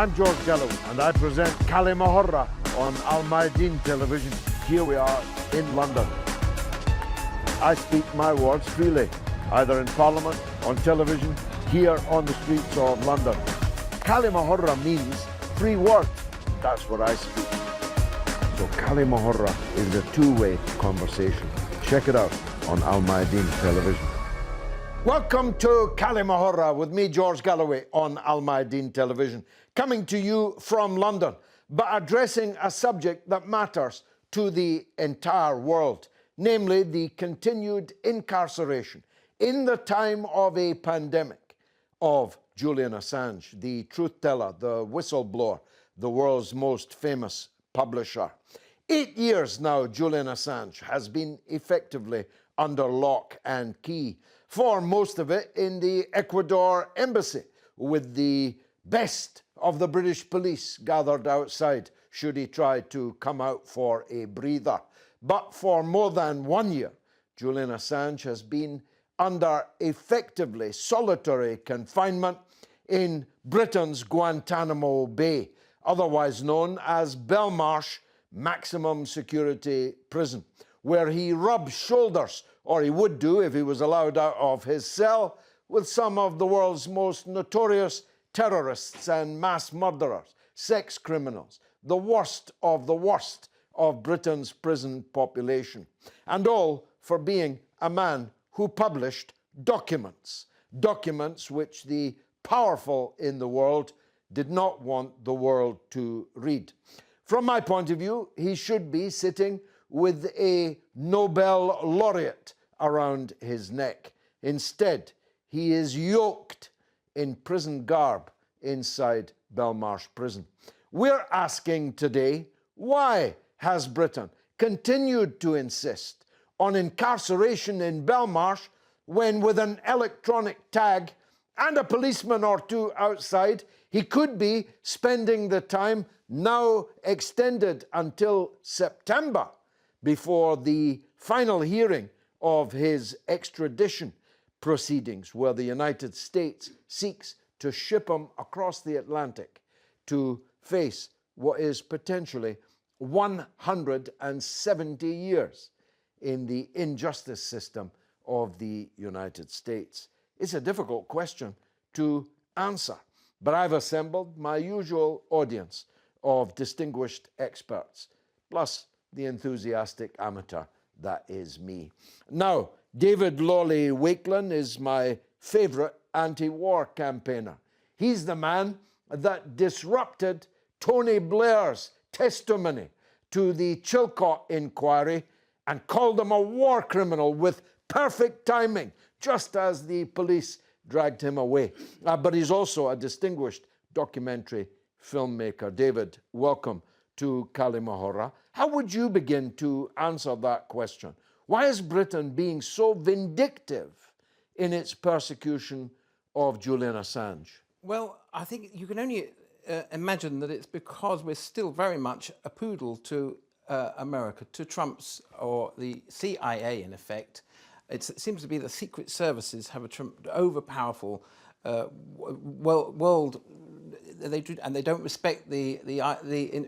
I'm George Galloway, and I present كلمة on AlMayadeen television. Here we are in London. I speak my words freely, either in Parliament, on television, here on the streets of London. كلمة means free word. That's what I speak. So كلمة is a two-way conversation. Check it out on AlMayadeen television. Welcome to كلمة with me, George Galloway, on AlMayadeen television, coming to you from London, but addressing a subject that matters to the entire world, namely the continued incarceration in the time of a pandemic of Julian Assange, the truth teller, the whistleblower, the world's most famous publisher. 8 years now, Julian Assange has been effectively under lock and key, for most of it in the Ecuador embassy, with the best of the British police gathered outside should he try to come out for a breather. But for more than 1 year, Julian Assange has been under effectively solitary confinement in Britain's Guantanamo Bay, otherwise known as Belmarsh Maximum Security Prison, where he rubs shoulders, or he would do if he was allowed out of his cell, with some of the world's most notorious terrorists and mass murderers, sex criminals, the worst of Britain's prison population, and all for being a man who published documents which the powerful in the world did not want the world to read. From my point of view, he should be sitting with a Nobel laureate around his neck. Instead, he is yoked in prison garb inside Belmarsh prison. We're asking today, why has Britain continued to insist on incarceration in Belmarsh when, with an electronic tag and a policeman or two outside, he could be spending the time, now extended until September, before the final hearing of his extradition proceedings, where the United States seeks to ship him across the Atlantic to face what is potentially 170 years in the injustice system of the United States. It's a difficult question to answer, but I've assembled my usual audience of distinguished experts, plus the enthusiastic amateur that is me. Now, David Lawley Wakelin is my favourite anti-war campaigner. He's the man that disrupted Tony Blair's testimony to the Chilcot inquiry and called him a war criminal with perfect timing, just as the police dragged him away. But he's also a distinguished documentary filmmaker. David, welcome to كلمة. How would you begin to answer that question? Why is Britain being so vindictive in its persecution of Julian Assange? Well, I think you can only imagine that it's because we're still very much a poodle to America, to Trump's, or the CIA in effect. It seems to be the secret services have a overpowerful world. They don't respect the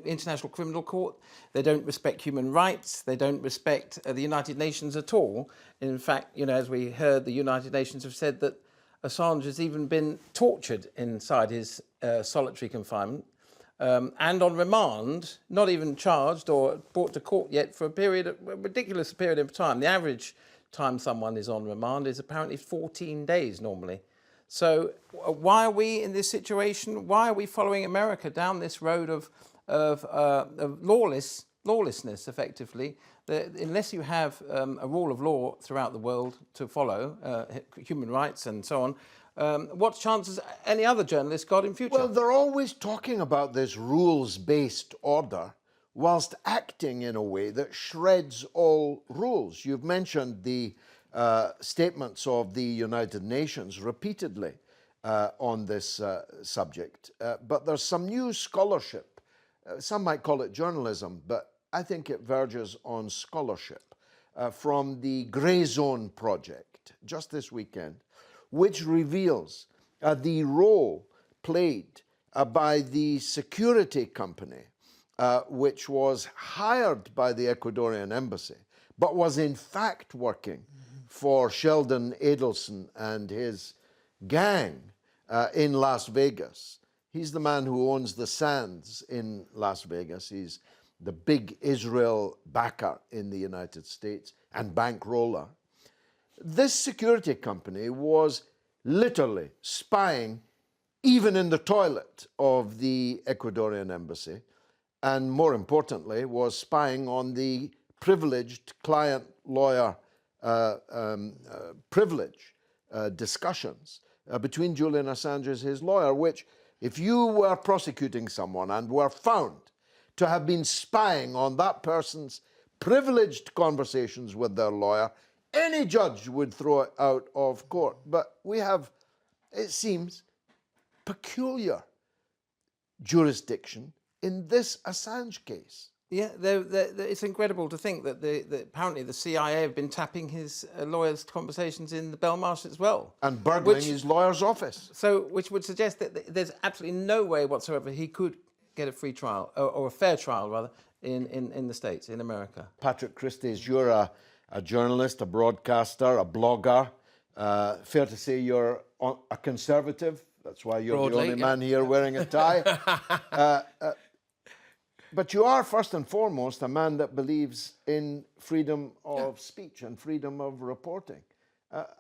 International Criminal Court. They don't respect human rights. They don't respect the United Nations at all. In fact, you know, as we heard, the United Nations have said that Assange has even been tortured inside his solitary confinement and on remand, not even charged or brought to court yet for a ridiculous period of time. The average time someone is on remand is apparently 14 days normally. So why are we in this situation? Why are we following America down this road of lawlessness, effectively? Unless you have a rule of law throughout the world to follow, human rights and so on, what chances any other journalist got in future? Well, they're always talking about this rules-based order whilst acting in a way that shreds all rules. You've mentioned the statements of the United Nations repeatedly on this subject, but there's some new scholarship. Some might call it journalism, but I think it verges on scholarship from the Grey Zone Project just this weekend, which reveals the role played by the security company, which was hired by the Ecuadorian embassy, but was in fact working for Sheldon Adelson and his gang in Las Vegas. He's the man who owns the Sands in Las Vegas. He's the big Israel backer in the United States and bankroller. This security company was literally spying even in the toilet of the Ecuadorian embassy, and more importantly, was spying on the privileged client-lawyer privilege discussions between Julian Assange and his lawyer, which, if you were prosecuting someone and were found to have been spying on that person's privileged conversations with their lawyer, any judge would throw it out of court. But we have, it seems, peculiar jurisdiction in this Assange case. Yeah, it's incredible to think that apparently the CIA have been tapping his lawyer's conversations in the Belmarsh as well. And burgling his lawyer's office. So, which would suggest that there's absolutely no way whatsoever he could get a free trial, or a fair trial rather, in the States, in America. Patrick Christys, you're a journalist, a broadcaster, a blogger. Fair to say you're a conservative. That's why you're Broadly, the only man here wearing a tie. But you are, first and foremost, a man that believes in freedom of speech and freedom of reporting.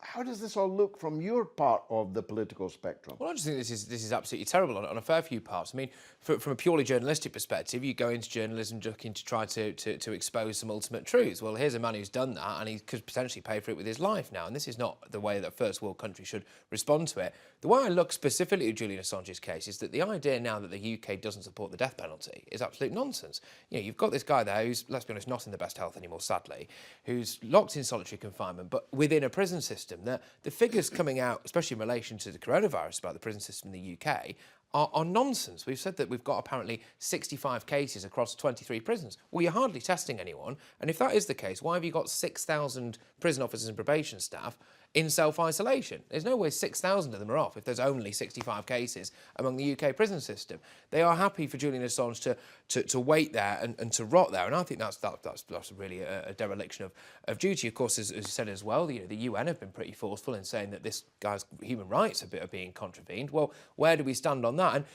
How does this all look from your part of the political spectrum? Well, I just think this is absolutely terrible on a fair few parts. I mean, from a purely journalistic perspective, you go into journalism looking to try to expose some ultimate truths. Well, here's a man who's done that, and he could potentially pay for it with his life now. And this is not the way that a first world country should respond to it. The way I look specifically at Julian Assange's case is that the idea now that the UK doesn't support the death penalty is absolute nonsense. You know, you've got this guy there who's, let's be honest, not in the best health anymore, sadly, who's locked in solitary confinement, but within a prison system. The figures coming out, especially in relation to the coronavirus about the prison system in the UK, are nonsense. We've said that we've got apparently 65 cases across 23 prisons. Well, you're hardly testing anyone. And if that is the case, why have you got 6,000 prison officers and probation staff in self-isolation? There's no way 6,000 of them are off if there's only 65 cases among the UK prison system. They are happy for Julian Assange to wait there and to rot there, and I think that's really a dereliction of duty. Of course, as you said as well, the UN have been pretty forceful in saying that this guy's human rights are being contravened. Well, where do we stand on that? And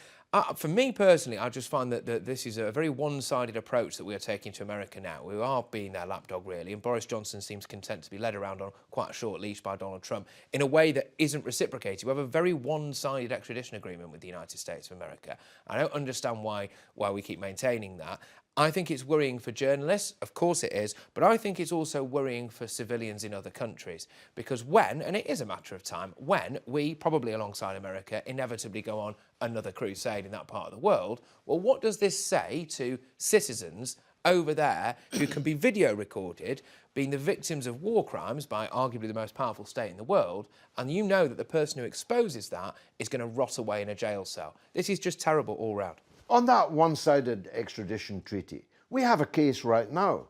for me personally, I just find that this is a very one-sided approach that we are taking to America now. We are being their lapdog, really, and Boris Johnson seems content to be led around on quite a short leash by Donald Trump in a way that isn't reciprocated. We have a very one-sided extradition agreement with the United States of America. I don't understand why we keep maintaining that. I think it's worrying for journalists, of course it is, but I think it's also worrying for civilians in other countries. Because when, and it is a matter of time, when we, probably alongside America, inevitably go on another crusade in that part of the world, well, what does this say to citizens over there who can be video recorded, being the victims of war crimes by arguably the most powerful state in the world, and you know that the person who exposes that is going to rot away in a jail cell? This is just terrible all round. On that one-sided extradition treaty, we have a case right now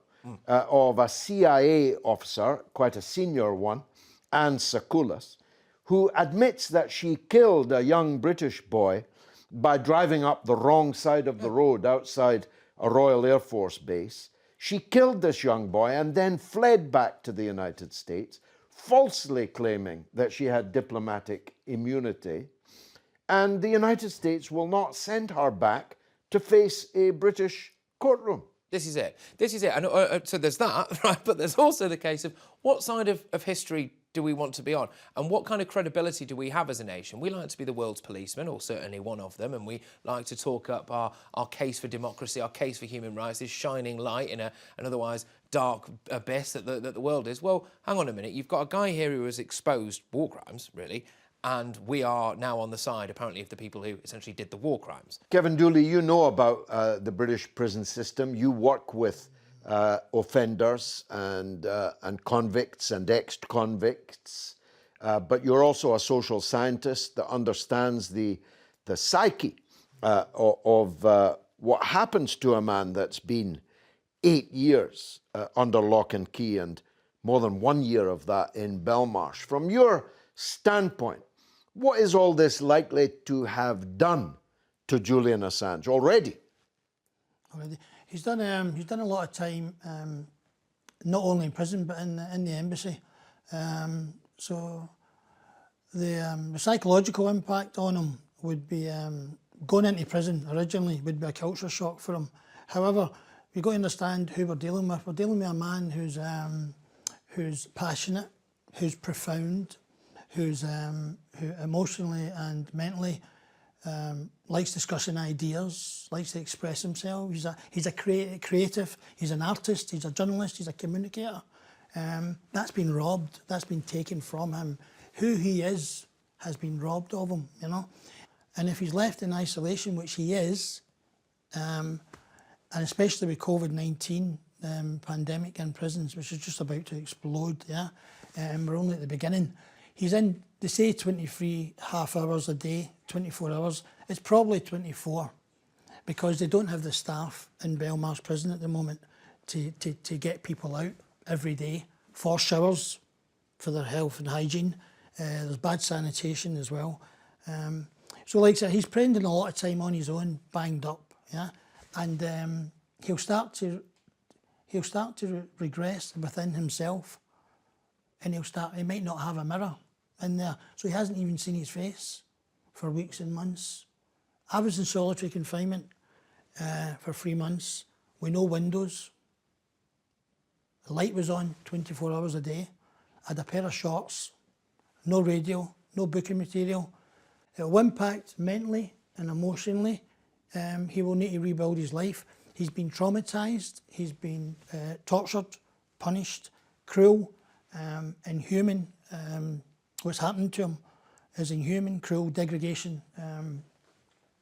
of a CIA officer, quite a senior one, Anne Sakulas, who admits that she killed a young British boy by driving up the wrong side of the road outside a Royal Air Force base. She killed this young boy and then fled back to the United States, falsely claiming that she had diplomatic immunity. And the United States will not send her back to face a British courtroom. This is it. And so there's that, right? But there's also the case of what side of history do we want to be on? And what kind of credibility do we have as a nation? We like to be the world's policeman, or certainly one of them, and we like to talk up our case for democracy, our case for human rights, this shining light in an otherwise dark abyss that the world is. Well, hang on a minute. You've got a guy here who has exposed war crimes, really, and we are now on the side, apparently, of the people who essentially did the war crimes. Kevin Dooley, you know about the British prison system. You work with offenders and convicts and ex-convicts, but you're also a social scientist that understands the psyche of what happens to a man that's been 8 years under lock and key, and more than 1 year of that in Belmarsh. From your standpoint, what is all this likely to have done to Julian Assange already? He's done a lot of time, not only in prison but in the embassy. So the psychological impact on him would be going into prison originally would be a culture shock for him. However, we've got to understand who we're dealing with. We're dealing with a man who's passionate, who's profound, who emotionally and mentally likes discussing ideas, likes to express himself. He's a creative, he's an artist, he's a journalist, he's a communicator. That's been robbed, that's been taken from him. Who he is has been robbed of him, you know. And if he's left in isolation, which he is, and especially with COVID-19 pandemic in prisons, which is just about to explode, yeah, we're only at the beginning. He's in, they say 23 half hours a day, 24 hours. It's probably 24 because they don't have the staff in Belmarsh prison at the moment to get people out every day for showers, for their health and hygiene. There's bad sanitation as well. So like I said, he's spending a lot of time on his own, banged up, yeah, and he'll start to regress within himself, and he might not have a mirror in there, so he hasn't even seen his face for weeks and months. I was in solitary confinement for 3 months with no windows. The light was on 24 hours a day. I had a pair of shorts, no radio, no booking material. It will impact mentally and emotionally. He will need to rebuild his life. He's been traumatised, he's been tortured, punished, cruel, inhuman. What's happened to him is inhuman, cruel, degradation.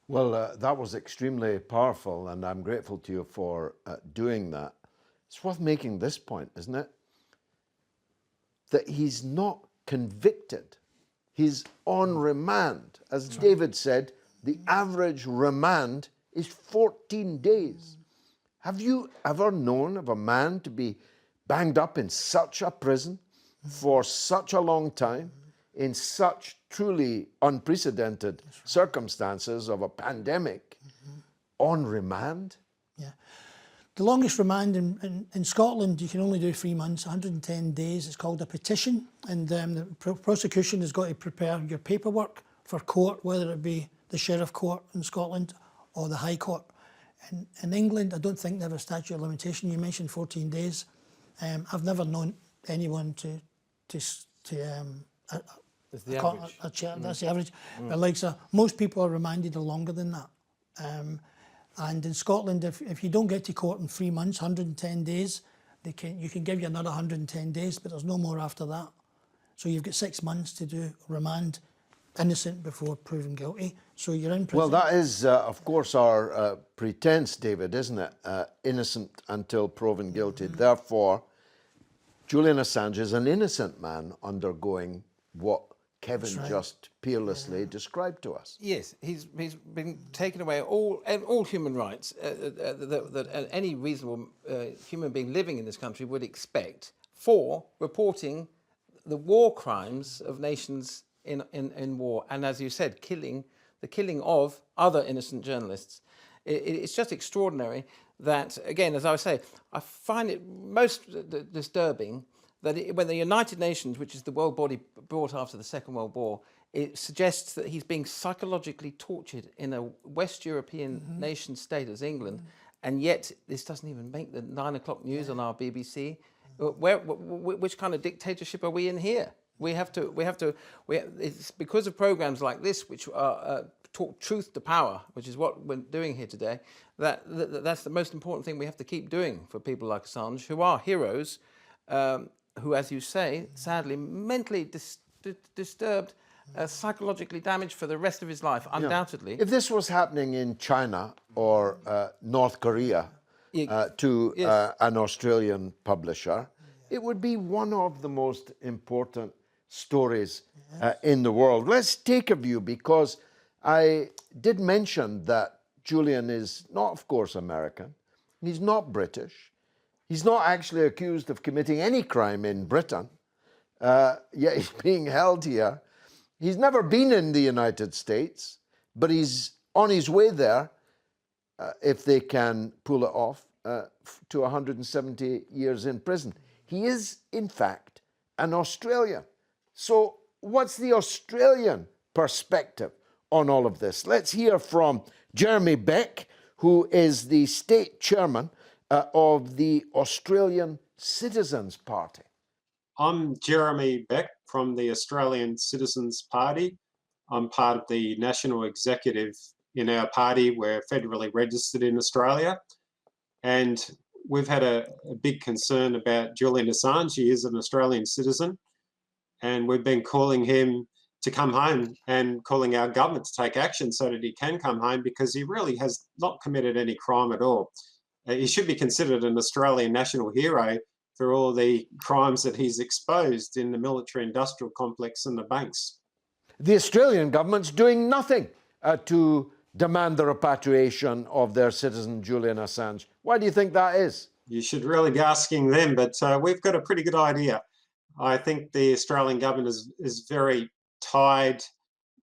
Well, that was extremely powerful, and I'm grateful to you for doing that. It's worth making this point, isn't it? That he's not convicted. He's on remand. As David said, the average remand is 14 days. Have you ever known of a man to be banged up in such a prison for such a long time, in such truly unprecedented circumstances of a pandemic, on remand? Yeah. The longest remand in Scotland, you can only do 3 months, 110 days. It's called a petition, and the prosecution has got to prepare your paperwork for court, whether it be the Sheriff Court in Scotland or the High Court. In England, I don't think they have a statute of limitation. You mentioned 14 days. I've never known anyone that's the average. That's the average. But like so, most people are remanded longer than that. And in Scotland, if you don't get to court in 3 months, 110 days, you can give you another 110 days, but there's no more after that. So you've got 6 months to do remand, innocent before proven guilty. So you're in prison. Well, that is, of course, our pretense, David, isn't it? Innocent until proven guilty. Therefore, Julian Assange is an innocent man undergoing what Kevin just peerlessly described to us. Yes, he's been taken away all human rights that any reasonable human being living in this country would expect for reporting the war crimes of nations in war, and as you said, the killing of other innocent journalists. It's just extraordinary that, again, as I say, I find it most disturbing that when the United Nations, which is the world body brought after the Second World War, it suggests that he's being psychologically tortured in a West European nation state as England, and yet this doesn't even make the 9 o'clock news on our BBC. Which kind of dictatorship are we in here? It's because of programs like this, which are talk truth to power, which is what we're doing here today, that's the most important thing we have to keep doing for people like Assange, who are heroes, who, as you say, sadly, mentally disturbed, psychologically damaged for the rest of his life, undoubtedly. If this was happening in China or North Korea to an Australian publisher, it would be one of the most important stories in the world. Let's take a view, because I did mention that Julian is not, of course, American. He's not British. He's not actually accused of committing any crime in Britain, yet he's being held here. He's never been in the United States, but he's on his way there, if they can pull it off, to 170 years in prison. He is, in fact, an Australian. So what's the Australian perspective on all of this? Let's hear from Jeremy Beck, who is the state chairman of the Australian Citizens Party. I'm Jeremy Beck from the Australian Citizens Party. I'm part of the national executive in our party. We're federally registered in Australia. And we've had a big concern about Julian Assange. He is an Australian citizen. And we've been calling him to come home and calling our government to take action so that he can come home, because he really has not committed any crime at all. He should be considered an Australian national hero for all the crimes that he's exposed in the military-industrial complex and the banks. The Australian government's doing nothing to demand the repatriation of their citizen Julian Assange. Why do you think that is? You should really be asking them, but we've got a pretty good idea. I think the Australian government is very tied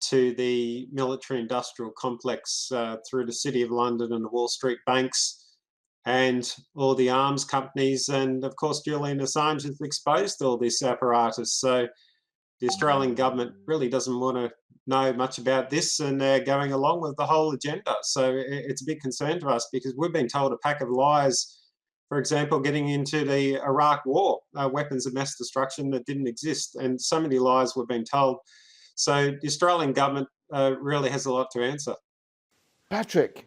to the military-industrial complex through the City of London and the Wall Street banks and all the arms companies. And of course, Julian Assange has exposed all this apparatus. So the Australian government really doesn't want to know much about this, and they're going along with the whole agenda. So it's a big concern to us, because we've been told a pack of lies, for example, getting into the Iraq war, weapons of mass destruction that didn't exist, and so many lies we've been told. So the Australian government really has a lot to answer. Patrick,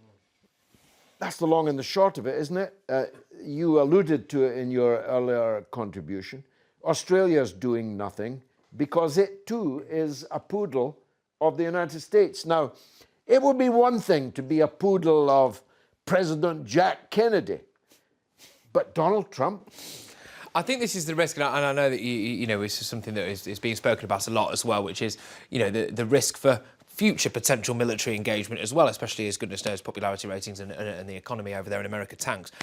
that's the long and the short of it, isn't it? You alluded to it in your earlier contribution. Australia's doing nothing because it too is a poodle of the United States. Now, it would be one thing to be a poodle of President Jack Kennedy, but Donald Trump? I think this is the risk, and I know that you know, this is something that is being spoken about a lot as well, which is, you know, the risk for future potential military engagement as well, especially as goodness knows popularity ratings and the economy over there in America tanks.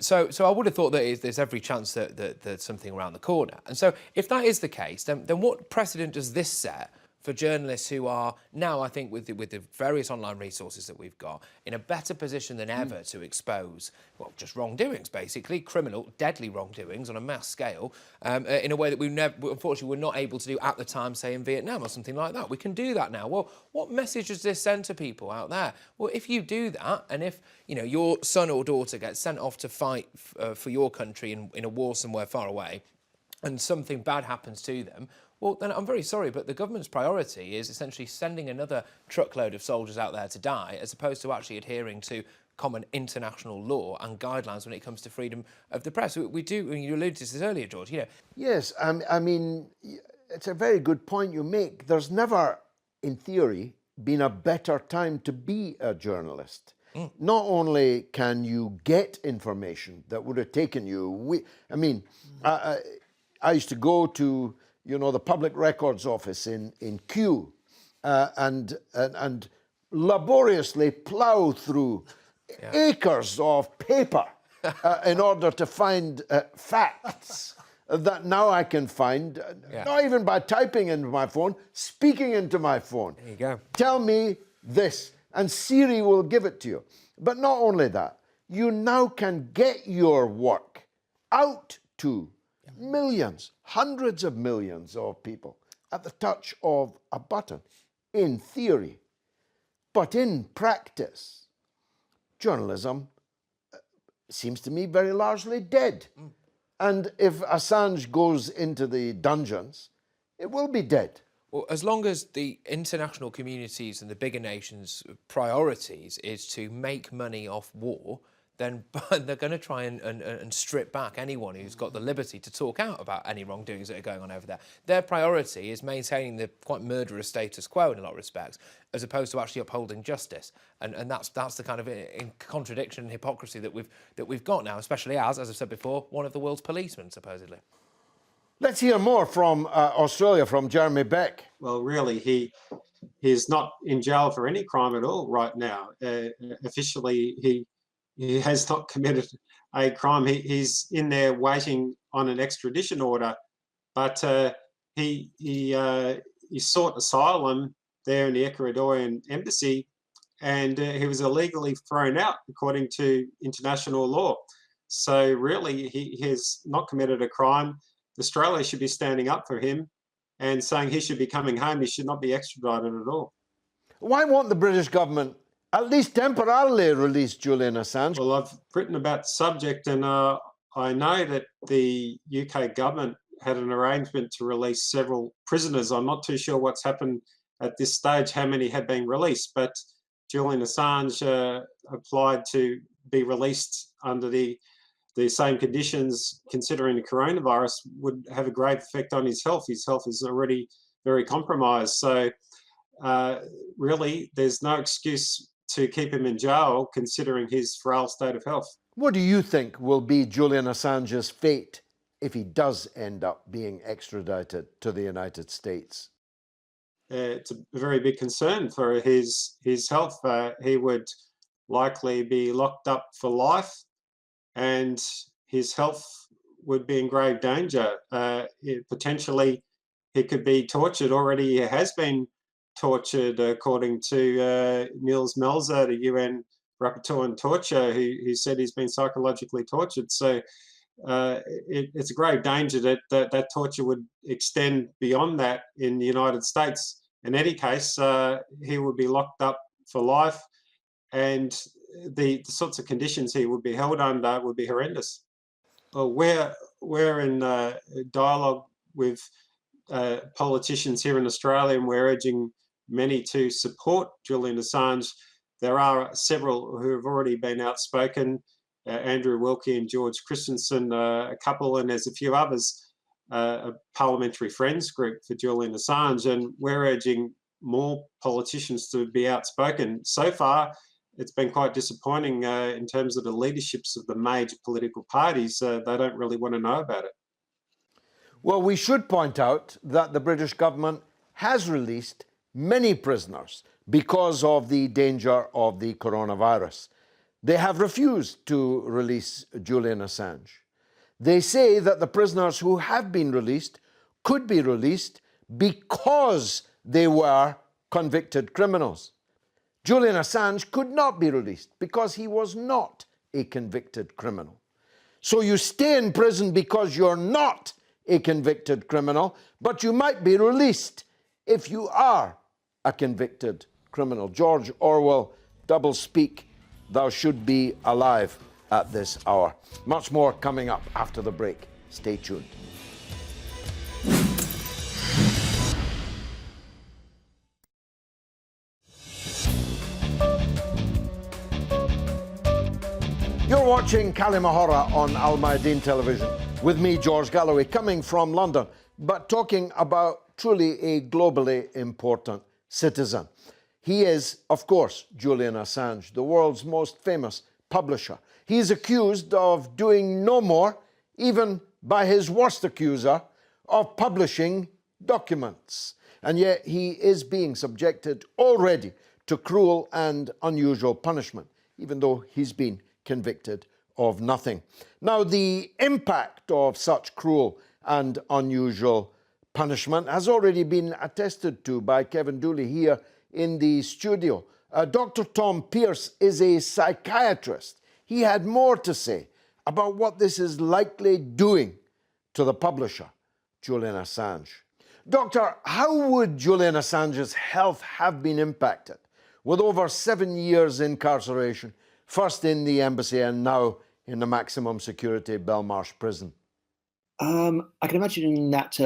So I would have thought that there's every chance that there's something around the corner. And so if that is the case, then what precedent does this set for journalists who are now, I think, with the various online resources that we've got, in a better position than ever to expose, well, just wrongdoings, basically, criminal, deadly wrongdoings on a mass scale, in a way that we unfortunately were not able to do at the time, say, in Vietnam or something like that. We can do that now. Well, what message does this send to people out there? Well, if you do that, and if, you know, your son or daughter gets sent off to fight for your country in a war somewhere far away, and something bad happens to them, well, then I'm very sorry, but the government's priority is essentially sending another truckload of soldiers out there to die, as opposed to actually adhering to common international law and guidelines when it comes to freedom of the press. We do, you alluded to this earlier, George, you know. Yes, I mean, it's a very good point you make. There's never, in theory, been a better time to be a journalist. Not only can you get information that would have taken you, I used to go to, you know, the Public Records Office in Kew and laboriously plough through acres of paper in order to find facts that now I can find, not even by typing into my phone, speaking into my phone. There you go. Tell me this, and Siri will give it to you. But not only that, you now can get your work out to millions, hundreds of millions of people at the touch of a button, in theory. But in practice, journalism seems to me very largely dead. And if Assange goes into the dungeons, it will be dead. Well, as long as the international communities and the bigger nations' priorities is to make money off war, then they're going to try and strip back anyone who's got the liberty to talk out about any wrongdoings that are going on over there. Their priority is maintaining the quite murderous status quo in a lot of respects, as opposed to actually upholding justice. And that's the kind of in contradiction and hypocrisy that we've got now, especially as I've said before, one of the world's policemen, supposedly. Let's hear more from Australia, from Jeremy Beck. Well, really, he's not in jail for any crime at all right now. Officially, he has not committed a crime. He's in there waiting on an extradition order, but he sought asylum there in the Ecuadorian embassy and he was illegally thrown out according to international law. So really, he has not committed a crime. Australia should be standing up for him and saying he should be coming home. He should not be extradited at all. Why won't the British government at least temporarily release Julian Assange? Well, I've written about the subject, and I know that the UK government had an arrangement to release several prisoners. I'm not too sure what's happened at this stage, how many have been released, but Julian Assange applied to be released under the same conditions, considering the coronavirus would have a grave effect on his health. His health is already very compromised. So really, there's no excuse to keep him in jail, considering his frail state of health. What do you think will be Julian Assange's fate if he does end up being extradited to the United States? It's a very big concern for his health. He would likely be locked up for life, and his health would be in grave danger. Potentially, he could be tortured. Already, he has been tortured, according to Niels Melzer, the UN rapporteur on torture, who said he's been psychologically tortured. So it's a grave danger that torture would extend beyond that in the United States. In any case, he would be locked up for life, and the sorts of conditions he would be held under would be horrendous. Well, we're in dialogue with politicians here in Australia, and we're urging many to support Julian Assange. There are several who have already been outspoken, Andrew Wilkie and George Christensen, a couple, and there's a few others, a parliamentary friends group for Julian Assange, and we're urging more politicians to be outspoken. So far, it's been quite disappointing in terms of the leaderships of the major political parties. They don't really want to know about it. Well, we should point out that the British government has released many prisoners because of the danger of the coronavirus. They have refused to release Julian Assange. They say that the prisoners who have been released could be released because they were convicted criminals. Julian Assange could not be released because he was not a convicted criminal. So you stay in prison because you're not a convicted criminal, but you might be released if you are a convicted criminal. George Orwell, double speak, thou should be alive at this hour. Much more coming up after the break. Stay tuned. You're watching كلمة on AlMayadeen television with me, George Galloway, coming from London, but talking about truly a globally important citizen. He is, of course, Julian Assange, the world's most famous publisher. He is accused of doing no more, even by his worst accuser, of publishing documents. And yet he is being subjected already to cruel and unusual punishment, even though he's been convicted of nothing. Now, the impact of such cruel and unusual punishment has already been attested to by Kevin Dooley here in the studio. Dr. Tom Pearce is a psychiatrist. He had more to say about what this is likely doing to the publisher, Julian Assange. Doctor, how would Julian Assange's health have been impacted with over 7 years incarceration, first in the embassy and now in the maximum security Belmarsh prison? I can imagine that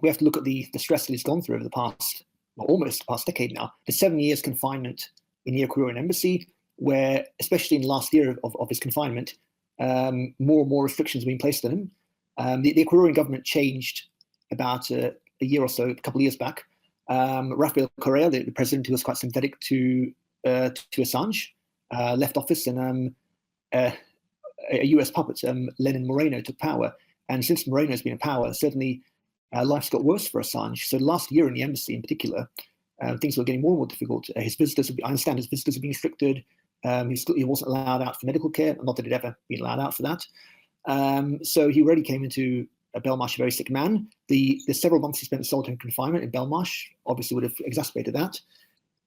we have to look at the stress that he's gone through over the past, well, almost the past decade now. The 7 years confinement in the Ecuadorian embassy, where, especially in the last year of his confinement, more and more restrictions have been placed on him. The Ecuadorian government changed about a year or so, a couple of years back. Rafael Correa, the president, who was quite sympathetic to Assange, left office, and a US puppet, Lenin Moreno, took power. And since Moreno's been in power, certainly life's got worse for Assange. So last year in the embassy in particular, things were getting more and more difficult. His visitors, I understand his visitors have been restricted. He wasn't allowed out for medical care, not that he'd ever been allowed out for that. So he already came into Belmarsh a very sick man. The several months he spent in solitary confinement in Belmarsh obviously would have exacerbated that.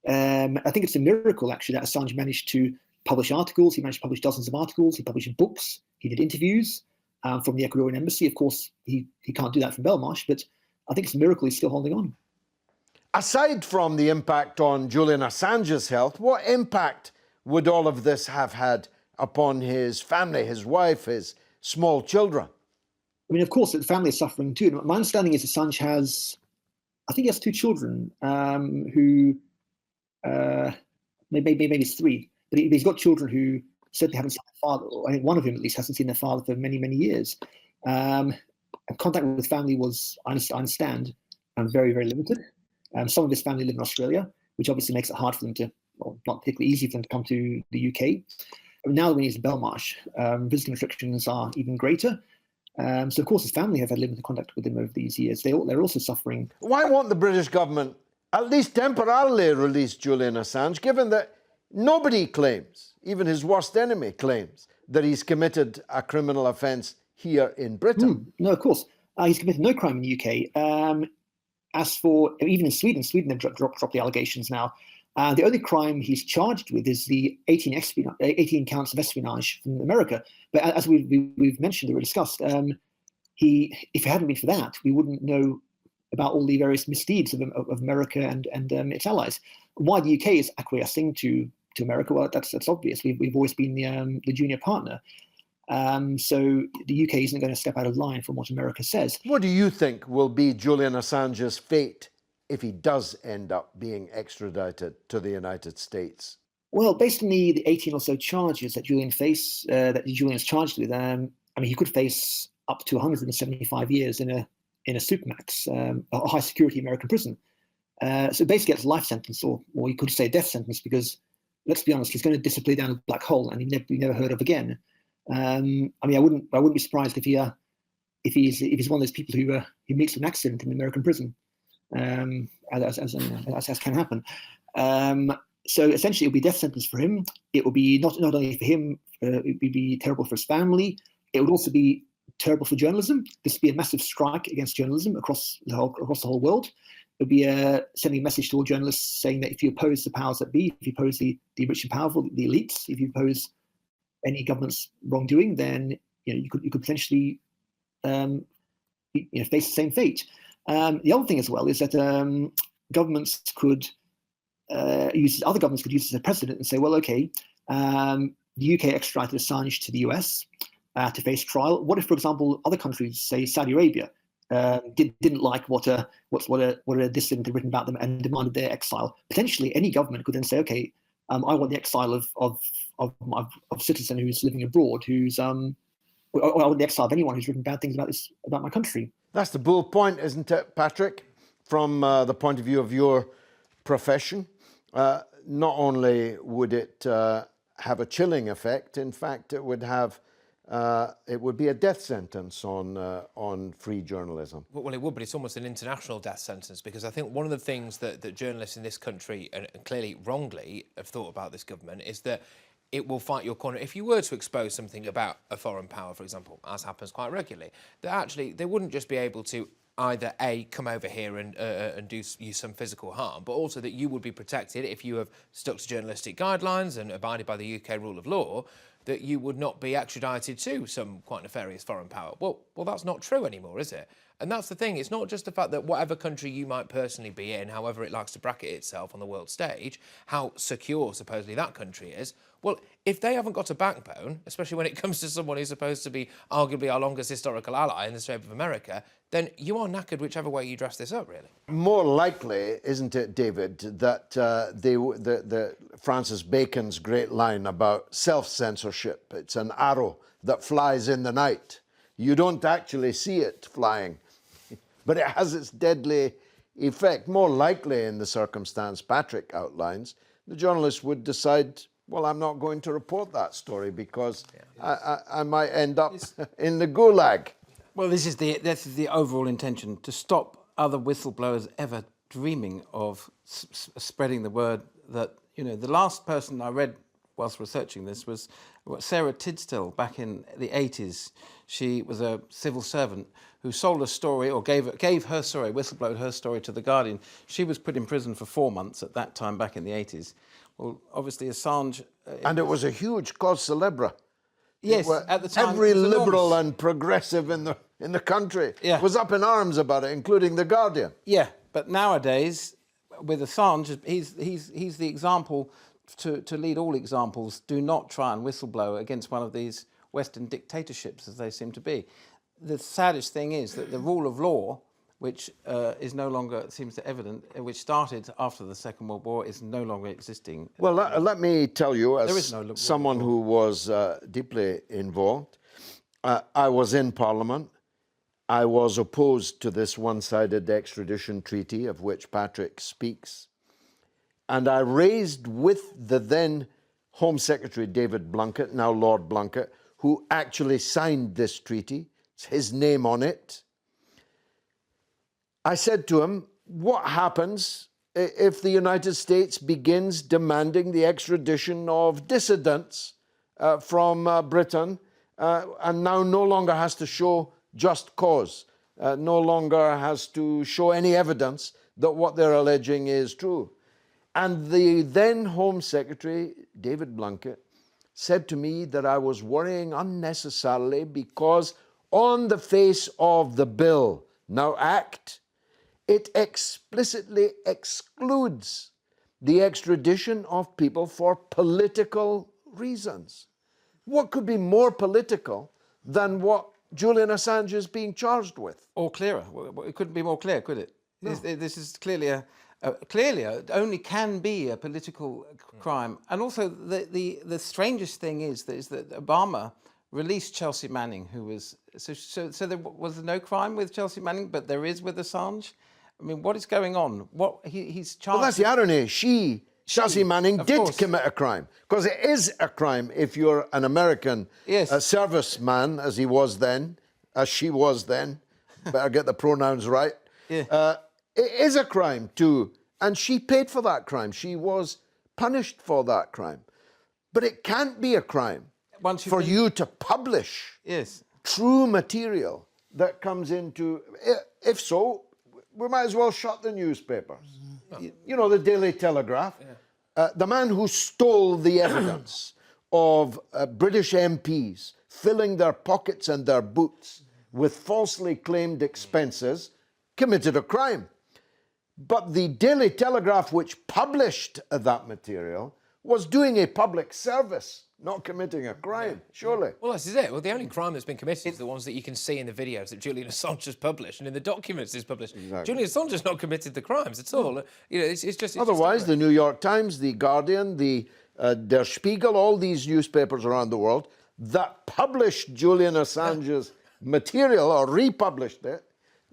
I think it's a miracle, actually, that Assange managed to publish articles. He managed to publish dozens of articles. He published books. He did interviews from the Ecuadorian embassy. Of course, he can't do that from Belmarsh, but I think it's a miracle he's still holding on. Aside from the impact on Julian Assange's health, what impact would all of this have had upon his family, his wife, his small children? I mean, of course, the family is suffering too. My understanding is Assange has, I think he has 2 children who, maybe it's 3, but he's got children who certainly haven't seen their father, or I think one of them at least hasn't seen their father for many, many years. And contact with family was, I understand, very, very limited. Some of his family live in Australia, which obviously makes it hard for them to, well, not particularly easy for them to come to the UK. Now when he's in Belmarsh, visiting restrictions are even greater. So of course his family have had limited contact with him over these years. They're also suffering. Why won't the British government at least temporarily release Julian Assange, given that nobody claims, even his worst enemy claims, that he's committed a criminal offence here in Britain? No, of course. He's committed no crime in the UK. As for, even in Sweden they've dropped the allegations now. The only crime he's charged with is the 18 counts of espionage from America. But as we've mentioned or discussed, if it hadn't been for that, we wouldn't know about all the various misdeeds of America and its allies. Why the UK is acquiescing to America, well, that's obvious. We've always been the junior partner. So the UK isn't going to step out of line from what America says. What do you think will be Julian Assange's fate if he does end up being extradited to the United States? Well, based on the 18 or so charges that Julian is charged with, I mean, he could face up to 175 years in a supermax, a high security American prison. So basically, it's a life sentence, or you could say a death sentence, because let's be honest, he's going to disappear down a black hole and he'd be never heard of again. I mean, I wouldn't be surprised if he's one of those people who meets with an accident in an American prison, as can happen. So essentially, it would be a death sentence for him. It would be not only for him, it would be terrible for his family. It would also be terrible for journalism. This would be a massive strike against journalism across the whole world. It would be sending a message to all journalists saying that if you oppose the powers that be, if you oppose the rich and powerful, the elites, if you oppose any government's wrongdoing, then you could potentially face the same fate. The other thing as well is that governments could use as a precedent and say, well, okay, the UK extradited Assange to the US to face trial. What if, for example, other countries, say Saudi Arabia, didn't like what a dissident had written about them and demanded their exile? Potentially, any government could then say, okay, I want the exile of a citizen who's living abroad, I want the exile of anyone who's written bad things about my country. That's the bull point, isn't it, Patrick? From the point of view of your profession, not only would it have a chilling effect, in fact, it would be a death sentence on free journalism. Well, it would, but it's almost an international death sentence, because I think one of the things that journalists in this country, and clearly wrongly, have thought about this government is that it will fight your corner. If you were to expose something about a foreign power, for example, as happens quite regularly, that actually they wouldn't just be able to either A, come over here and do you some physical harm, but also that you would be protected if you have stuck to journalistic guidelines and abided by the UK rule of law, that you would not be extradited to some quite nefarious foreign power. Well, that's not true anymore, is it? And that's the thing. It's not just the fact that whatever country you might personally be in, however it likes to bracket itself on the world stage, how secure supposedly that country is. Well, if they haven't got a backbone, especially when it comes to someone who's supposed to be arguably our longest historical ally in the Strait of America, then you are knackered whichever way you dress this up, really. More likely, isn't it, David, that the Francis Bacon's great line about self-censorship, it's an arrow that flies in the night. You don't actually see it flying, but it has its deadly effect. More likely, in the circumstance Patrick outlines, the journalist would decide, well, I'm not going to report that story because I might end up in the gulag. Well, this is the overall intention, to stop other whistleblowers ever dreaming of spreading the word that, the last person I read whilst researching this was Sarah Tidstill back in the 80s. She was a civil servant who sold a story, or gave her story, whistleblowed her story to The Guardian. She was put in prison for 4 months at that time back in the 80s. Well, obviously Assange... and it was a huge cause célèbre. Yes, at the time... Every it was liberal enormous. and progressive in the country Yeah. was up in arms about it, including The Guardian. Yeah, but nowadays, with Assange, he's the example to lead all examples. Do not try and whistleblow against one of these Western dictatorships, as they seem to be. The saddest thing is that the rule of law, which is no longer, it seems evident, which started after the Second World War, is no longer existing. Well, let me tell you, There is as no someone who was deeply involved, I was in Parliament. I was opposed to this one-sided extradition treaty of which Patrick speaks. And I raised with the then Home Secretary David Blunkett, now Lord Blunkett, who actually signed this treaty. It's his name on it. I said to him, what happens if the United States begins demanding the extradition of dissidents from Britain and now no longer has to show just cause, no longer has to show any evidence that what they're alleging is true? And the then Home Secretary, David Blunkett, said to me that I was worrying unnecessarily because on the face of the bill, now Act, it explicitly excludes the extradition of people for political reasons. What could be more political than what Julian Assange is being charged with? Or clearer. Well, it couldn't be more clear, could it? No. This is clearly it only can be a political crime. And also, the strangest thing is that Obama released Chelsea Manning, who was... So there was no crime with Chelsea Manning, but there is with Assange? I mean, what is going on? He's charged... Well, that's the irony. Chelsea Manning did commit a crime, because it is a crime if you're an American serviceman, as he was then, as she was then. Better get the pronouns right. Yeah. It is a crime too, and she paid for that crime. She was punished for that crime. But it can't be a crime for you to publish true material that comes into... If so, we might as well shut the newspapers. You know, the Daily Telegraph. The man who stole the evidence of British MPs filling their pockets and their boots with falsely claimed expenses committed a crime. But the Daily Telegraph, which published that material, was doing a public service, not committing a crime, surely. Well, this is it. Well, the only crime that's been committed is the ones that you can see in the videos that Julian Assange has published and in the documents he's published. Exactly. Julian Assange has not committed the crimes at all. No. You know, it's just... Otherwise, the New York Times, the Guardian, the Der Spiegel, all these newspapers around the world that published Julian Assange's material or republished it,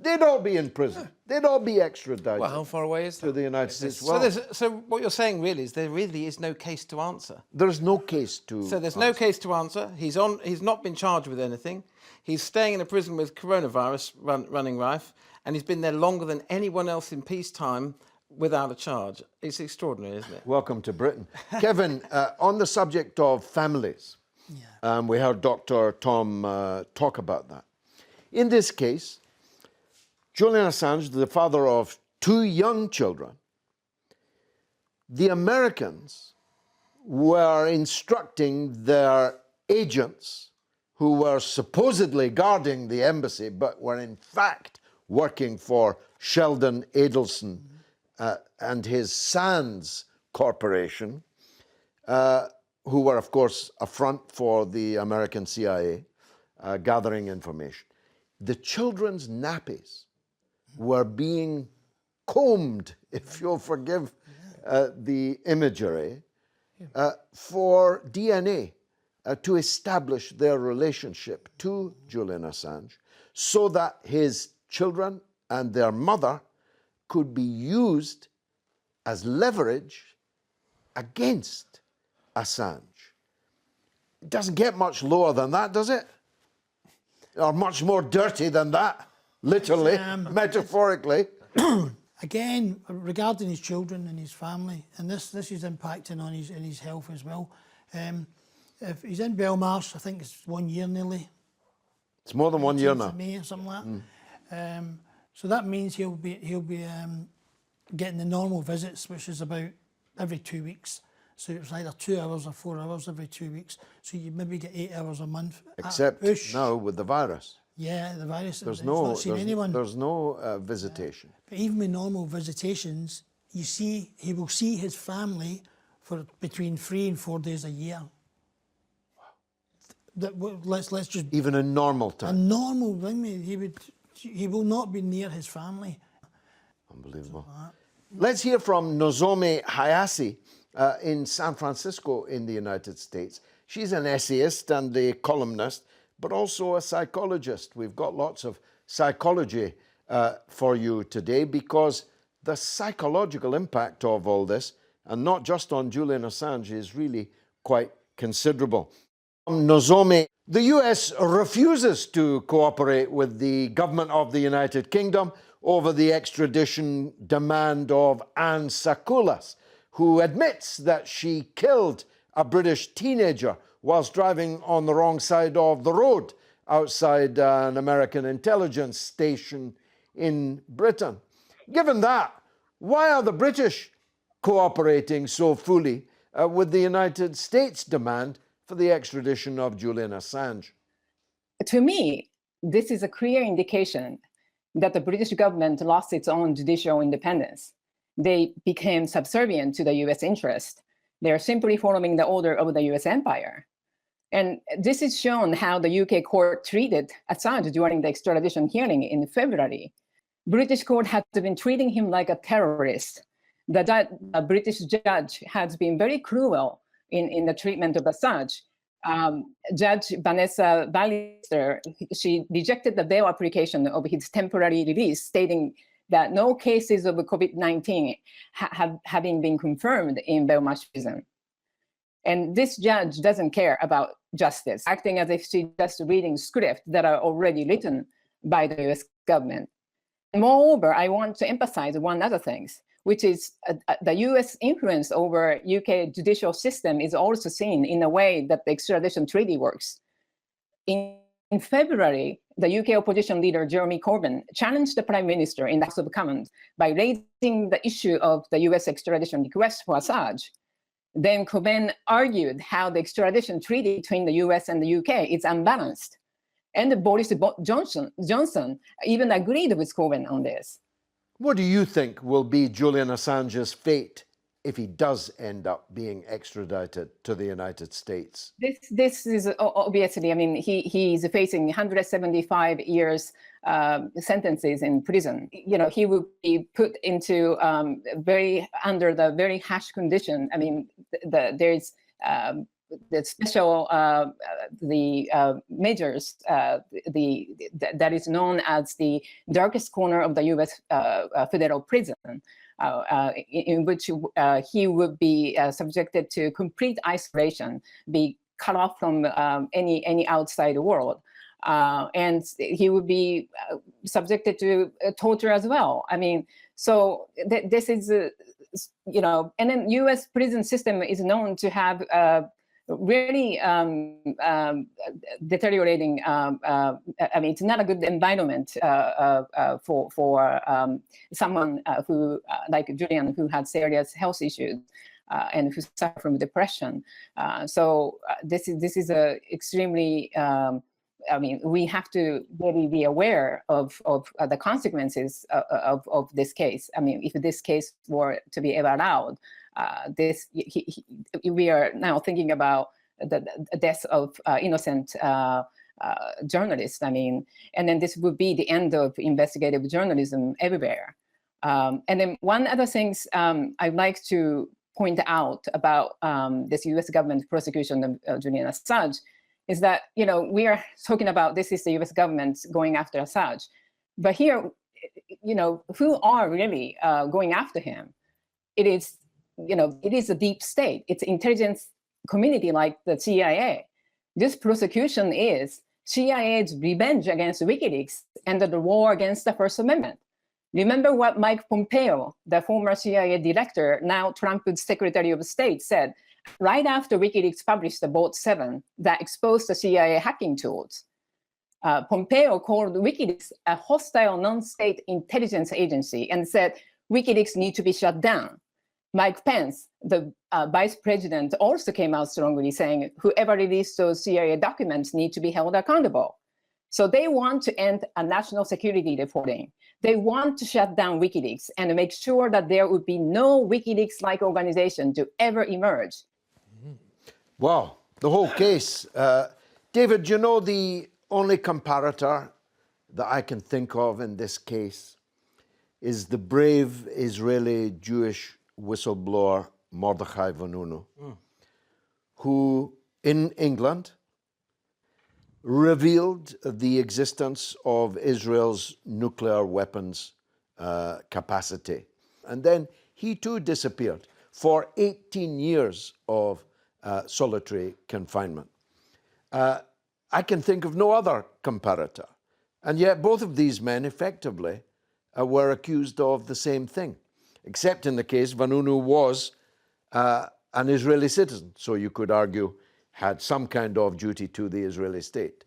they'd all be in prison. They'd all be extradited. Well, how far away is that? To the United States. Well, so what you're saying really is there really is no case to answer. There's no case to So there's no case to answer. He's not been charged with anything. He's staying in a prison with coronavirus running rife, and he's been there longer than anyone else in peacetime without a charge. It's extraordinary, isn't it? Welcome to Britain. Kevin, on the subject of families, we heard Dr. Tom talk about that. In this case, Julian Assange, the father of 2 young children, the Americans were instructing their agents, who were supposedly guarding the embassy, but were in fact working for Sheldon Adelson and his Sands Corporation, who were, of course, a front for the American CIA, gathering information. The children's nappies were being combed, if you'll forgive the imagery, for DNA to establish their relationship to Julian Assange, so that his children and their mother could be used as leverage against Assange. It doesn't get much lower than that, does it? Or much more dirty than that. Literally, metaphorically. Again, regarding his children and his family, and this is impacting on his health as well. If he's in Belmarsh, I think it's 1 year nearly. It's more than 1 year 18th now. of May or something like that. So that means he'll be getting the normal visits, which is about every 2 weeks. So it's either 2 hours or 4 hours every 2 weeks. So you maybe get 8 hours a month. Except now with the virus. Yeah, the virus. There's it's no, not seen anyone. there's no visitation. But even with normal visitations, he will see his family for between 3 and 4 days a year. Let's just Even in normal a time. normal thing. He will not be near his family. Unbelievable. Let's hear from Nozomi Hayase in San Francisco in the United States. She's an essayist and a columnist, but also a psychologist. We've got lots of psychology for you today because the psychological impact of all this, and not just on Julian Assange, is really quite considerable. Nozomi, the US refuses to cooperate with the government of the United Kingdom over the extradition demand of Anne Sakulas, who admits that she killed a British teenager whilst driving on the wrong side of the road outside an American intelligence station in Britain. Given that, why are the British cooperating so fully with the United States demand for the extradition of Julian Assange? To me, this is a clear indication that the British government lost its own judicial independence. They became subservient to the US interest. They're simply following the order of the US empire. And this is shown how the UK court treated Assange during the extradition hearing in February. British court had been treating him like a terrorist. The British judge has been very cruel in the treatment of Assange. Judge Vanessa Ballister, she rejected the bail application of his temporary release, stating that no cases of COVID-19 having been confirmed in Belmarsh prison. And this judge doesn't care about justice, acting as if she's just reading scripts that are already written by the US government. Moreover, I want to emphasize one other thing, which is the US influence over UK judicial system is also seen in a way that the extradition treaty works. In February, the UK opposition leader Jeremy Corbyn challenged the Prime Minister in the House of Commons by raising the issue of the US extradition request for Assange. Then Corbyn argued how the extradition treaty between the US and the UK is unbalanced. And Boris Johnson even agreed with Corbyn on this. What do you think will be Julian Assange's fate if he does end up being extradited to the United States? This is obviously, I mean, he is facing 175 years sentences in prison. You know, he will be put into under the very harsh condition. I mean, there's the special measures that is known as the darkest corner of the U.S. Federal prison, in which he would be subjected to complete isolation, be cut off from any outside world, and he would be subjected to torture as well. I mean, so this is, you know, and then U.S. prison system is known to have really deteriorating. I mean, it's not a good environment for someone who, like Julian, who had serious health issues and who suffer from depression. So this is a extremely. I mean, we have to really be aware of the consequences of this case. I mean, if this case were to be ever allowed, we are now thinking about the death of innocent journalists. I mean, and then this would be the end of investigative journalism everywhere. And then one other things I'd like to point out about this U.S. government prosecution of Julian Assange is that, you know, we are talking about this is the U.S. government going after Assange, but here, you know, who are really going after him? It is, you know, it is a deep state. It's intelligence community like the CIA. This prosecution is CIA's revenge against WikiLeaks and the war against the First Amendment. Remember what Mike Pompeo, the former CIA director, now Trump's Secretary of State, said Right after WikiLeaks published the Vault 7 that exposed the CIA hacking tools, Pompeo called WikiLeaks a hostile non-state intelligence agency and said WikiLeaks need to be shut down. Mike Pence, the vice president, also came out strongly saying whoever released those CIA documents need to be held accountable. So they want to end a national security reporting. They want to shut down WikiLeaks and make sure that there would be no WikiLeaks-like organization to ever emerge. Wow, the whole case. David, you know, the only comparator that I can think of in this case is the brave Israeli Jewish whistleblower Mordechai Vanunu, who in England revealed the existence of Israel's nuclear weapons capacity. And then he too disappeared for 18 years of solitary confinement. I can think of no other comparator. And yet both of these men effectively were accused of the same thing, except in the case Vanunu was an Israeli citizen, so you could argue had some kind of duty to the Israeli state.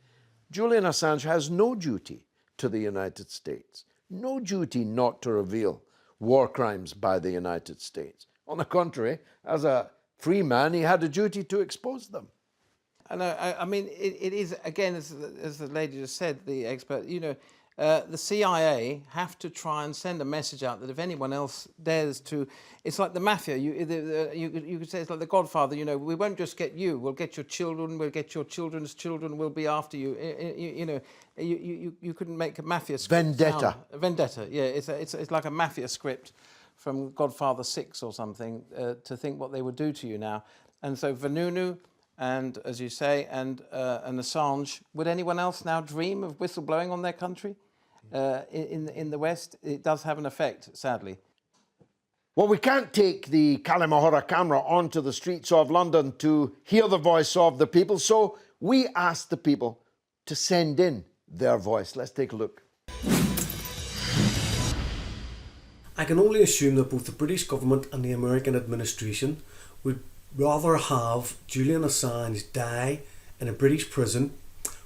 Julian Assange has no duty to the United States, no duty not to reveal war crimes by the United States. On the contrary, as a free man, he had a duty to expose them. And I mean, it is, again, as the lady just said, the expert, you know, the CIA have to try and send a message out that if anyone else dares to, it's like the mafia. You could say it's like the Godfather. You know, we won't just get you. We'll get your children. We'll get your children's children. We'll be after you. You know, you couldn't make a mafia script. Vendetta. Vendetta. Yeah, it's like a mafia script from Godfather 6 or something to think what they would do to you now. And so Vanunu, and as you say, and Assange, would anyone else now dream of whistleblowing on their country? In the West, it does have an effect, sadly. Well, we can't take the Kalimahora camera onto the streets of London to hear the voice of the people, so we asked the people to send in their voice. Let's take a look. I can only assume that both the British government and the American administration would rather have Julian Assange die in a British prison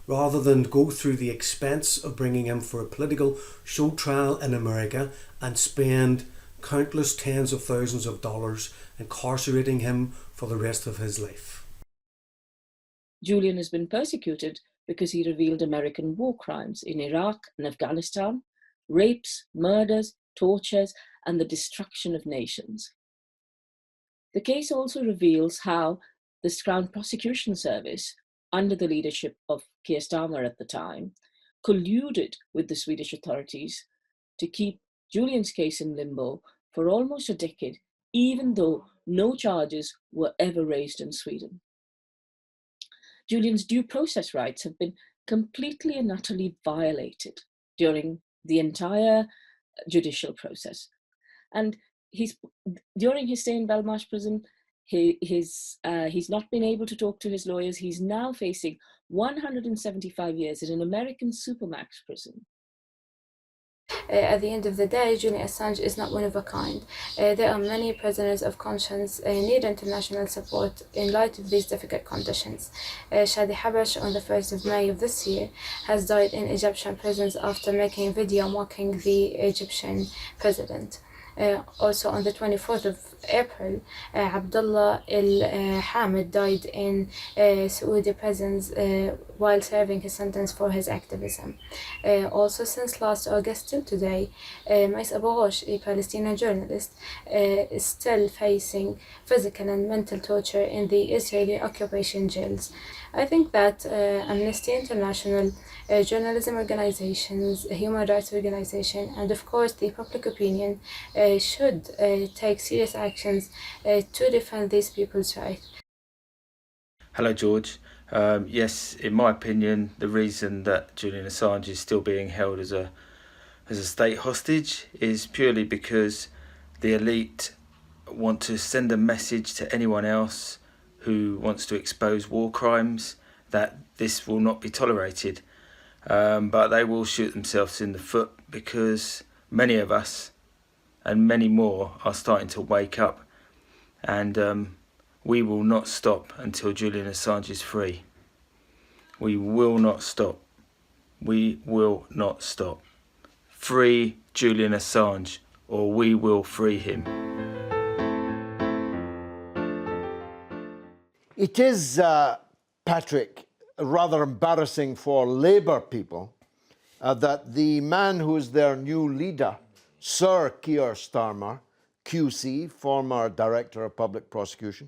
rather than go through the expense of bringing him for a political show trial in America and spend countless tens of thousands of dollars incarcerating him for the rest of his life. Julian has been persecuted because he revealed American war crimes in Iraq and Afghanistan, rapes, murders, tortures, and the destruction of nations. The case also reveals how the Crown Prosecution Service, under the leadership of Keir Starmer at the time, colluded with the Swedish authorities to keep Julian's case in limbo for almost a decade, even though no charges were ever raised in Sweden. Julian's due process rights have been completely and utterly violated during the entire judicial process. And during his stay in Belmarsh prison, he's not been able to talk to his lawyers. He's now facing 175 years in an American supermax prison. At the end of the day, Julian Assange is not one of a kind. There are many prisoners of conscience need international support in light of these difficult conditions. Shadi Habash, on the 1st of May of this year, has died in Egyptian prisons after making a video mocking the Egyptian president. Also on the 24th of April, Abdullah Hamid died in Saudi prisons while serving his sentence for his activism. Also since last August till today, Mais Abu Ghosh, a Palestinian journalist, is still facing physical and mental torture in the Israeli occupation jails. I think that Amnesty International, journalism organizations, human rights organizations, and of course the public opinion should take serious actions to defend these people's rights. Hello, George. Yes, in my opinion, the reason that Julian Assange is still being held as a state hostage is purely because the elite want to send a message to anyone else who wants to expose war crimes that this will not be tolerated. But they will shoot themselves in the foot because many of us and many more are starting to wake up and We will not stop until Julian Assange is free. We will not stop. We will not stop. Free Julian Assange, or we will free him. It is, Patrick, rather embarrassing for Labour people that the man who's their new leader, Sir Keir Starmer, QC, former Director of Public Prosecution,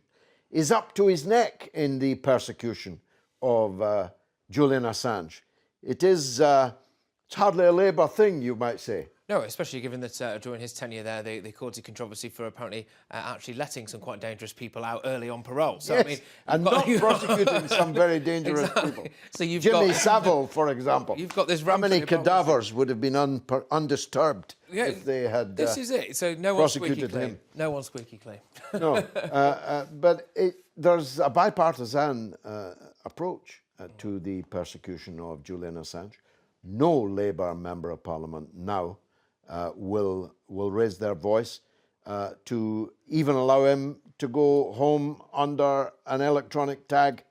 is up to his neck in the persecution of Julian Assange. It is it's hardly a Labour thing, you might say. No, especially given that during his tenure there, they caused a controversy for apparently actually letting some quite dangerous people out early on parole. So Yes, I mean, and not prosecuting some very dangerous people. So you've Jimmy got Savile, for example. You've got this. How many rampant cadavers would have been undisturbed if they had This is it. So no one's squeaky prosecuted clean. him? No one's squeaky clean. No, but there's a bipartisan approach to the persecution of Julian Assange. No Labour member of Parliament now will raise their voice to even allow him to go home under an electronic tag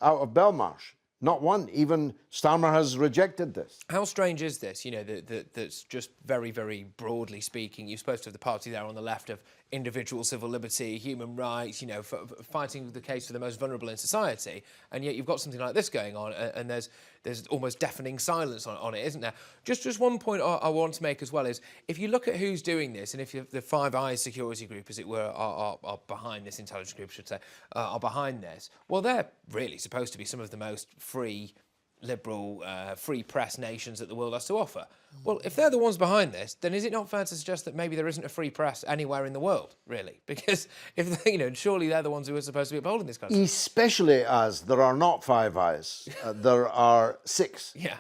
out of Belmarsh. Not one. Even Starmer has rejected this. How strange is this? You know, that's just very, very broadly speaking, you're supposed to have the party there on the left of individual civil liberty, human rights, you know, fighting the case for the most vulnerable in society, and yet you've got something like this going on, and there's almost deafening silence on it, isn't there? Just one point I want to make as well is, if you look at who's doing this, and if the Five Eyes security group, as it were, are behind this, intelligence group, I should say, are behind this, well, they're really supposed to be some of the most free, liberal, free press nations that the world has to offer. Well, if they're the ones behind this, then is it not fair to suggest that maybe there isn't a free press anywhere in the world, really? Because if you know, surely they're the ones who are supposed to be upholding this kind of stuff. Especially as there are not Five Eyes, there are six. Yeah.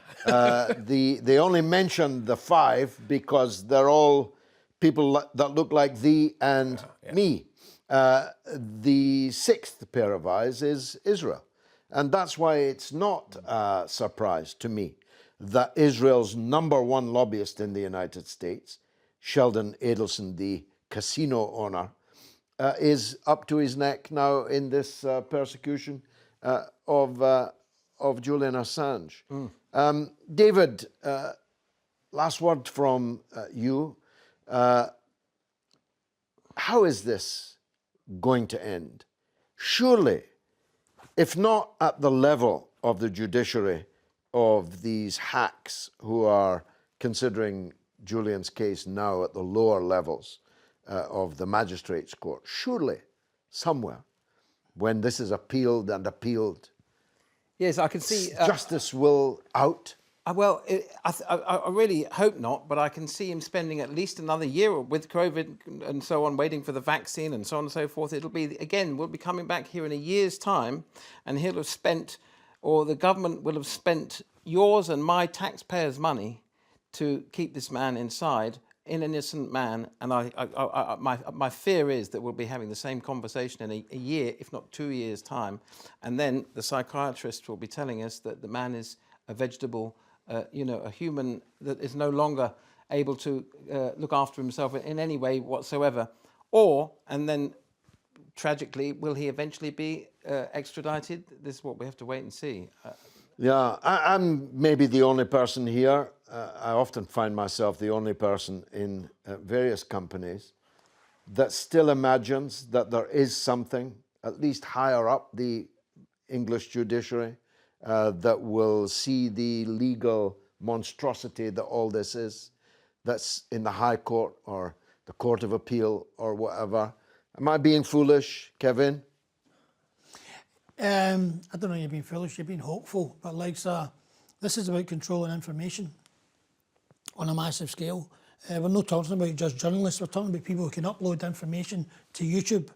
They only mention the five because they're all people that look like thee and me. The sixth pair of eyes is Israel. And that's why it's not a surprise to me that Israel's #1 lobbyist in the United States, Sheldon Adelson, the casino owner, is up to his neck now in this persecution of Julian Assange. David, last word from you. How is this going to end? Surely, if not at the level of the judiciary of these hacks who are considering Julian's case now at the lower levels of the magistrates' court, surely somewhere, when this is appealed and appealed, yes, I can see justice will out. Well, I really hope not, but I can see him spending at least another year with COVID and so on, waiting for the vaccine and so on and so forth. It'll be, again, we'll be coming back here in a year's time, and he'll have spent, or the government will have spent yours and my taxpayers' money to keep this man inside, an innocent man. And my fear is that we'll be having the same conversation in a year, if not 2 years' time, and then the psychiatrist will be telling us that the man is a vegetable, a human that is no longer able to look after himself in any way whatsoever. And then, tragically, will he eventually be extradited? This is what we have to wait and see. I'm maybe the only person here. I often find myself the only person in various companies that still imagines that there is something, at least higher up the English judiciary, that will see the legal monstrosity that all this is, that's in the High Court or the Court of Appeal or whatever. Am I being foolish, Kevin? I don't know, you're being foolish, you're being hopeful, but this is about controlling information on a massive scale. We're not talking about just journalists, we're talking about people who can upload information to YouTube.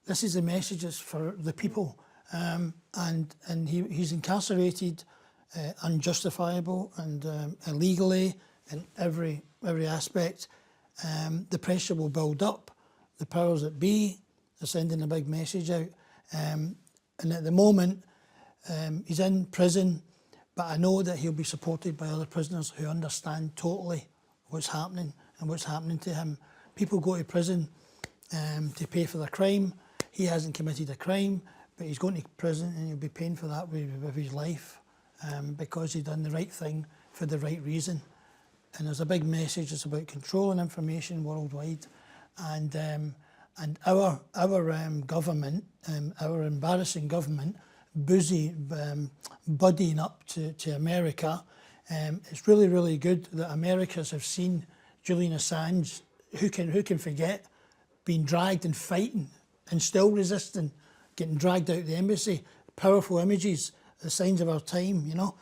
This is the messages for the people. And he's incarcerated, unjustifiable and illegally in every aspect. The pressure will build up. The powers that be are sending a big message out. And at the moment, he's in prison, but I know that he'll be supported by other prisoners who understand totally what's happening and what's happening to him. People go to prison to pay for their crime. he hasn't committed a crime, but he's going to prison and he'll be paying for that with his life because he's done the right thing for the right reason. And there's a big message. It's about controlling information worldwide, and our government, our embarrassing government, buddying up to America. It's really, really good that Americans have seen Julian Assange, who can forget, being dragged and fighting and still resisting, getting dragged out of the embassy. Powerful images, the signs of our time, you know.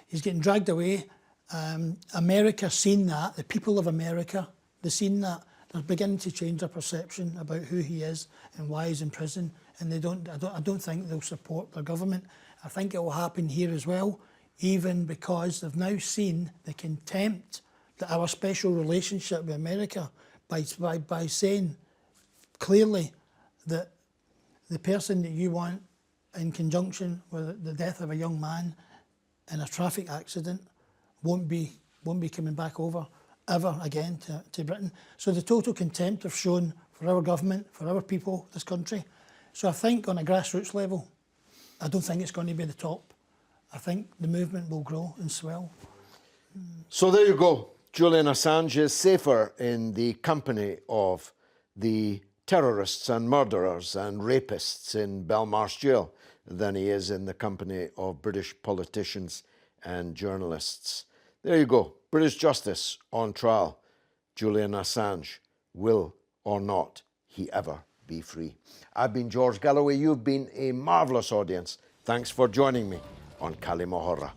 He's getting dragged away. America seen that, the people of America, they've seen that. They're beginning to change their perception about who he is and why he's in prison, and I don't think they'll support their government. I think it will happen here as well, even because they've now seen the contempt that our special relationship with America by saying clearly that the person that you want in conjunction with the death of a young man in a traffic accident won't be coming back over ever again to Britain. So the total contempt they've shown for our government, for our people, this country. So I think on a grassroots level, I don't think it's going to be the top. I think the movement will grow and swell. So there you go. Julian Assange is safer in the company of the terrorists and murderers and rapists in Belmarsh jail than he is in the company of British politicians and journalists. There you go. British justice on trial. Julian Assange, will or not he ever be free? I've been George Galloway. You've been a marvellous audience. Thanks for joining me on كلمة.